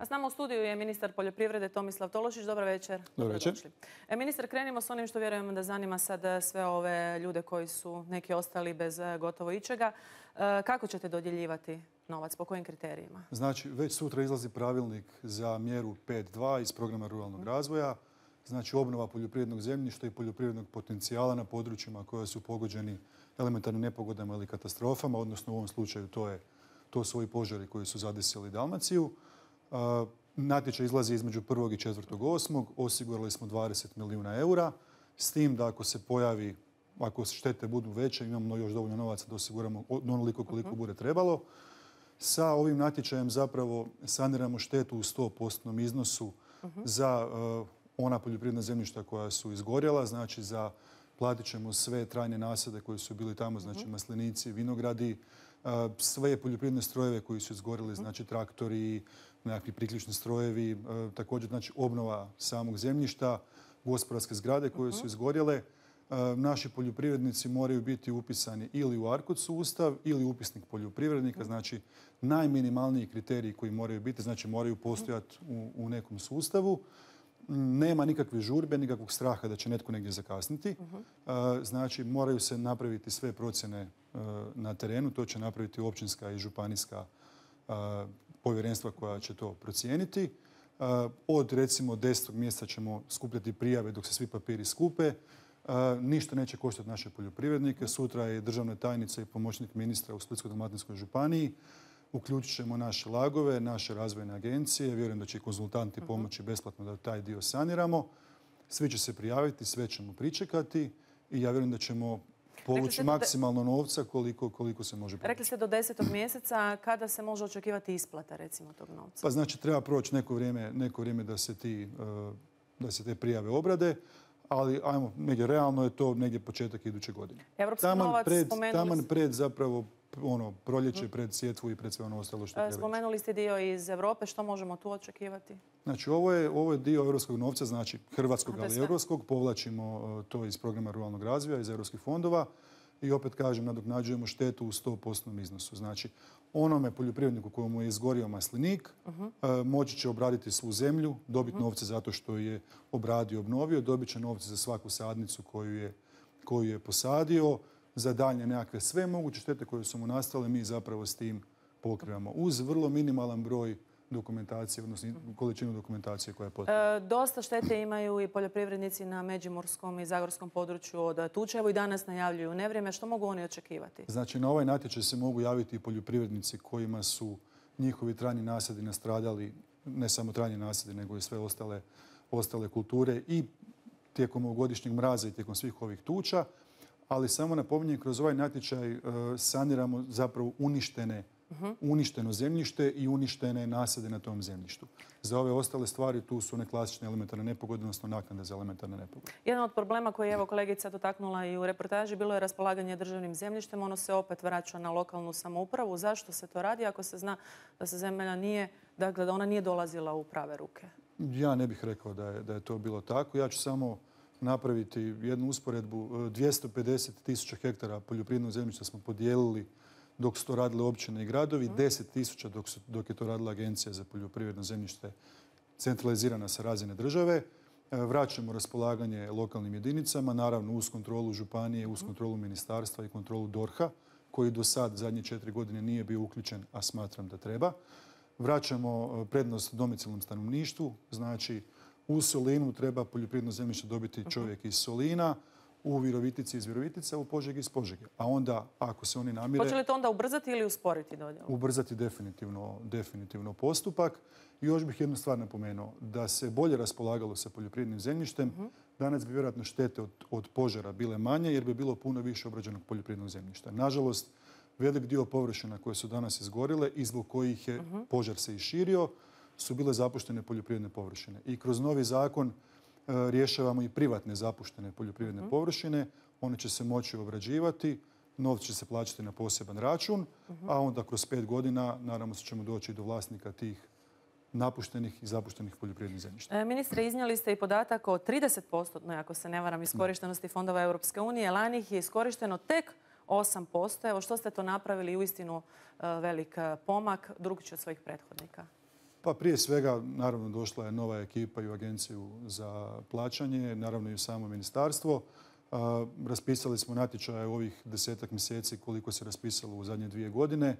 A s nama u studiju je ministar poljoprivrede Tomislav Tolušić. Dobar večer. Dobar večer. Ministar, krenimo s onim što vjerujemo da zanima sad sve ove ljude koji su neki ostali bez gotovo ičega. Kako ćete dodjeljivati novac? Po kojim kriterijima? Znači, već sutra izlazi pravilnik za mjeru 5.2 iz programa ruralnog razvoja. Znači, obnova poljoprivrednog zemljišta i poljoprivrednog potencijala na područjima koja su pogođeni elementarnim nepogodama ili katastrofama, odnosno u ovom slučaju to su ovi požari koji su zadesili Dalmaciju. Natječaj izlazi između 1. i 4.8. Osigurali smo 20 milijuna eura. S tim da ako se pojavi, ako štete budu veće, imamo još dovoljno novaca da osiguramo onoliko koliko bude trebalo. Sa ovim natječajem zapravo saniramo štetu u 100% iznosu za ona poljoprivredna zemljišta koja su izgorjela. Znači, platit ćemo sve trajne nasade koji su bili tamo, znači maslinici, vinogradi, sve poljoprivredne strojeve koji su izgorjeli, znači traktori, nekakvi priključni strojevi, također znači obnova samog zemljišta, gospodarske zgrade koje su izgorjele. Naši poljoprivrednici moraju biti upisani ili u ARKOD sustav ili u upisnik poljoprivrednika, znači najminimalniji kriteriji koji moraju biti, znači moraju postojati u nekom sustavu. Nema nikakve žurbe, nikakvog straha da će netko negdje zakasniti. Znači, moraju se napraviti sve procjene na terenu. To će napraviti općinska i županijska povjerenstva koja će to procijeniti. Od, recimo, 10. mjeseca ćemo skupljati prijave dok se svi papiri skupe. Ništa neće koštati naše poljoprivrednike. Sutra je državna tajnica i pomoćnik ministra u Splitsko-dalmatinskoj županiji. Uključit ćemo naše lagove, naše razvojne agencije. Vjerujem da će i konzultanti pomoći besplatno da taj dio saniramo. Svi će se prijaviti, sve ćemo pričekati i ja vjerujem da ćemo povući maksimalno novca koliko se može povući. Rekli ste do 10. mjeseca. Kada se može očekivati isplata, recimo, tog novca? Pa znači, treba proći neko vrijeme da se te prijave obrade. Ali, ajmo, negdje realno je to negdje početak iduće godine. Taman pred zapravo proljeće, pred sjetvu i pred sve ono ostalo što treba. Spomenuli ste dio iz Europe. Što možemo tu očekivati? Znači, ovo je dio europskog novca, znači hrvatskog, ali europskog. Povlačimo to iz programa ruralnog razvoja, iz europskih fondova. I opet kažem, nadoknađujemo štetu u 100% iznosu. Znači, onome poljoprivredniku kojemu je izgorio maslinik moći će obraditi svu zemlju, dobiti novce zato što je obradio, obnovio, dobit će novce za svaku sadnicu koju je posadio, za daljnje nekakve sve moguće štete koje su mu nastale, mi zapravo s tim pokrivamo uz vrlo minimalan broj dokumentacije, odnosno količinu dokumentacije koja je potrebna. Dosta štete imaju i poljoprivrednici na međimurskom i zagorskom području od tuče. Evo i danas najavljuju nevrijeme. Što mogu oni očekivati? Znači, na ovaj natječaj se mogu javiti i poljoprivrednici kojima su njihovi trajni nasadi nastradali, ne samo trajni nasadi, nego i sve ostale kulture i tijekom ovogodišnjeg mraza i tijekom svih ovih tuča. Ali samo napominjem, kroz ovaj natječaj saniramo zapravo uništeno zemljište i uništene nasade na tom zemljištu. Za ove ostale stvari tu su one klasične elementarne nepogode, odnosno naknade za elementarne nepogode. Jedan od problema koji je evo kolegica dotaknula i u reportaži bilo je raspolaganje državnim zemljištem. Ono se opet vraća na lokalnu samoupravu. Zašto se to radi ako se zna da se zemlja nije, dakle da ona nije dolazila u prave ruke? Ja ne bih rekao da je to bilo tako. Ja ću samo napraviti jednu usporedbu. 250.000 hektara poljoprivrednog zemljišta smo podijelili dok su to radile općine i gradovi, 10.000 dok je to radila Agencija za poljoprivredno zemljište centralizirana sa razine države. Vraćamo raspolaganje lokalnim jedinicama, naravno uz kontrolu županije, uz kontrolu ministarstva i kontrolu DORH-a, koji do sad zadnje 4 godine nije bio uključen, a smatram da treba. Vraćamo prednost domicilnom stanovništvu, znači u Solinu treba poljoprivredno zemljište dobiti čovjek iz Solina, u Virovitici iz Virovitice, u Požegi iz Požege. A onda, ako se oni namire... Hoće li to onda ubrzati ili usporiti dodjelu? Ubrzati definitivno postupak. I još bih jednu stvar napomenuo. Da se bolje raspolagalo sa poljoprivrednim zemljištem, danas bi vjerojatno štete od požara bile manje, jer bi bilo puno više obrađenog poljoprivrednog zemljišta. Nažalost, velik dio površina koje su danas izgorile i zbog kojih je požar se i širio, su bile zapuštene poljoprivredne površine. I kroz novi zakon rješavamo i privatne zapuštene poljoprivredne površine. One će se moći obrađivati, novci će se plaćati na poseban račun, a onda kroz 5 godina naravno ćemo doći do vlasnika tih napuštenih i zapuštenih poljoprivrednih zemljišta. Ministre, iznijeli ste i podatak o 30%, ako se ne varam, iskorištenosti fondova Europske unije. Lani ih je iskorišteno tek 8%. Evo, što ste to napravili? Uistinu velik pomak, drugčiji od svojih prethodnika. Pa prije svega, naravno, došla je nova ekipa i u Agenciju za plaćanje, naravno i u samo ministarstvo. Raspisali smo natječaje u ovih 10-ak mjeseci koliko se raspisalo u zadnje 2 godine.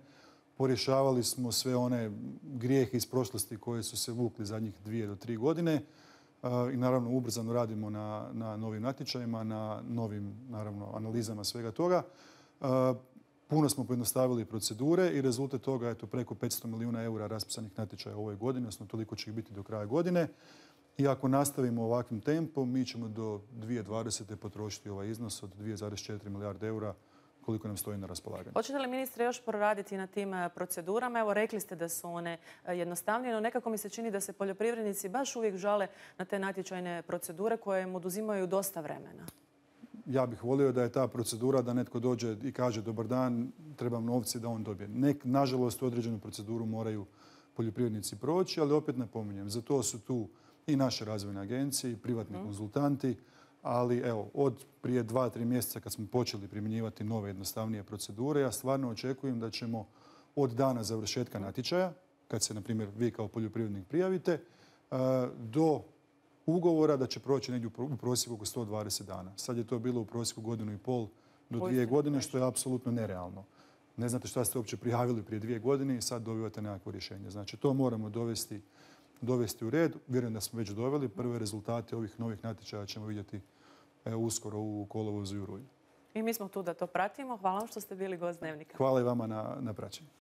Porješavali smo sve one grijehe iz prošlosti koje su se vukli zadnjih 2 do 3 godine. I naravno ubrzano radimo na novim natječajima, na novim naravno analizama svega toga. Puno smo pojednostavili procedure i rezultat toga je to preko 500 milijuna eura raspisanih natječaja u ovoj godini, odnosno toliko će ih biti do kraja godine. I ako nastavimo ovakvim tempom, mi ćemo do 2020. potrošiti ovaj iznos od 2,4 milijarde eura koliko nam stoji na raspolaganju. Hoćete li, ministre, još proraditi na tim procedurama? Evo, rekli ste da su one jednostavnije, no nekako mi se čini da se poljoprivrednici baš uvijek žale na te natječajne procedure koje im oduzimaju dosta vremena. Ja bih volio da je ta procedura da netko dođe i kaže dobar dan, trebam novci, da on dobije. Nažalost, određenu proceduru moraju poljoprivrednici proći, ali opet napominjem, za to su tu i naše razvojne agencije i privatni konzultanti, ali evo, od prije 2-3 mjeseca kad smo počeli primjenjivati nove jednostavnije procedure, ja stvarno očekujem da ćemo od dana završetka natječaja, kad se, na primjer, vi kao poljoprivrednik prijavite, do ugovora da će proći negdje u prosjeku oko 120 dana. Sad je to bilo u prosjeku 1,5 do 2 godine, što je apsolutno nerealno. Ne znate šta ste uopće prijavili prije 2 godine i sad dobivate nekakvo rješenje. Znači, to moramo dovesti u red. Vjerujem da smo već doveli. Prve rezultate ovih novih natječaja ćemo vidjeti uskoro u kolovozu i u rujnu. I mi smo tu da to pratimo. Hvala vam što ste bili gost Dnevnika. Hvala i vama na praćenju.